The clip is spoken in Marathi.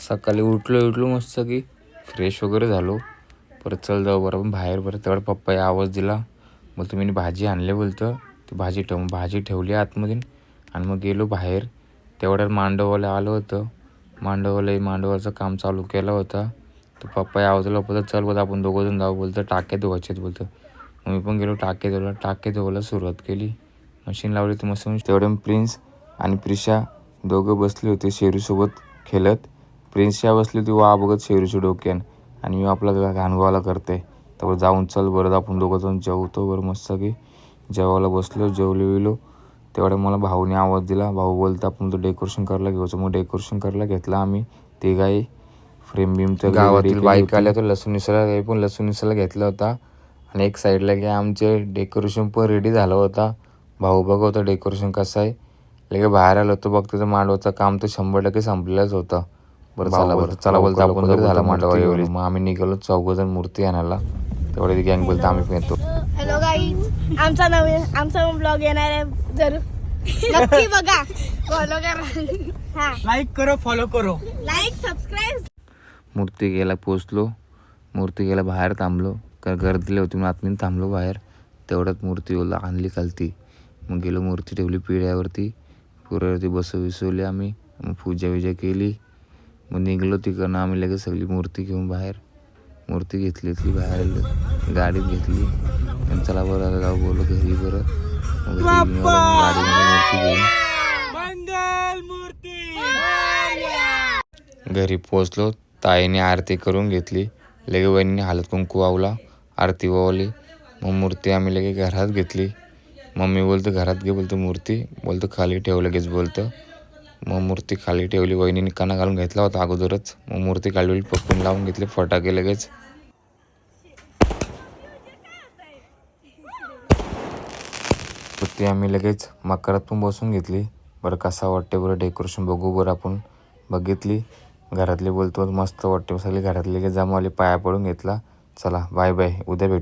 सकाळी उठलो मस्त की फ्रेश वगैरे झालो. परत चल जाऊ बरं आपण बाहेर. बरं तेवढा पप्पाने आवाज दिला, बोलतो मी भाजी आणले, बोलतं ती भाजी ठेवली आतमध्ये आणि मग गेलो बाहेर. तेवढ्यात मांडववाला आलं होतं. मांडवाचं काम चालू केलं होतं. तर पप्पा आवाज दिला, बोलतं चल बोलतं आपण दोघंजण जाऊ, बोलतं टाके धुवायचे बोलतं. मग मी पण गेलो टाके धुवायला सुरुवात केली. मशीन लावली तर मस्त. तेवढे प्रिन्स आणि प्रिशा दोघं बसले होते शेरूसोबत खेळत. प्रिन्सच्या बसली होती वाह बघत शेरूच्या डोक्यान आणि मी आपला घाणगोवाला करते. तर जाऊन चल बरं आपण दोघं जाऊन जेवतो बरं मस्त की. जेवायला बसलो, जेवलो. तेवढ्या मला भाऊने आवाज दिला. भाऊ बोलता आपण तो डेकोरेशन करायला घ्यायचं. मग डेकोरेशन करायला घेतला आम्ही तिघाही. फ्रेम बीमचं गावातील बाईक आल्या तर लसूण निसायला घेतला होता. आणि एक साईडला की आमचे डेकोरेशन पण रेडी झाला होता. भाऊ बघा होता डेकोरेशन कसं आहे. लगे बाहेर आलो होतो बघतो तर मांडवाचं काम तर 100% संपलेलंच होतं. बरं चला बोलतो आपण जर झाला मांडवा एवढी. मग आम्ही निघालो 4 मुर्ती आणायला. तेवढे ती गँग बोलतो आम्ही पण येतो. हॅलो गाईज, आमचा ब्लॉग येणार आहे, जरूर नक्की बघा. फॉलो करा, लाईक करो, फॉलो करो, लाईक सबस्क्राईब. मूर्ती गेला बाहेर थांबलो. गर्दीला होती मग आतमध्ये थांबलो बाहेर. तेवढ्यात मूर्ती आणली खालती. मग गेलो मूर्ती ठेवली पिढ्यावरती. पुऱ्यावरती बसवली आम्ही. मग पूजा केली. मग निघलो तिकडनं आम्ही लगेच सगळी मूर्ती घेऊन बाहेर. मूर्ती घेतली बाहेर गाडीत घेतली. आणि चला बरं आता जाऊ बोललो घरी बरं. घरी पोचलो. ताईने आरती करून घेतली. लगे वहिनीने हळद कुंकू वावला, आरती वावली. मग मूर्ती आम्ही लगे घरात घेतली. मम्मी बोलतो घरात घे, बोलतो मूर्ती, बोलतो खाली ठेव लगेच बोलतं. मग मूर्ती खाली ठेवली. वहिनीने काना घालून घेतला होता अगोदरच. मग मूर्ती काढली, पप्पून लावून घेतले फटाके लगेच. मूर्ती आम्ही लगेच मकरात पण बसून घेतली. बरं कसा वाटते बरं डेकोरेशन बघू बरं आपण. बघितली. घरातले बोलतो मस्त वाटते. सगळे घरातले लगेच जमावले, पाया पडून घेतला. चला बाय बाय, उद्या भेटू.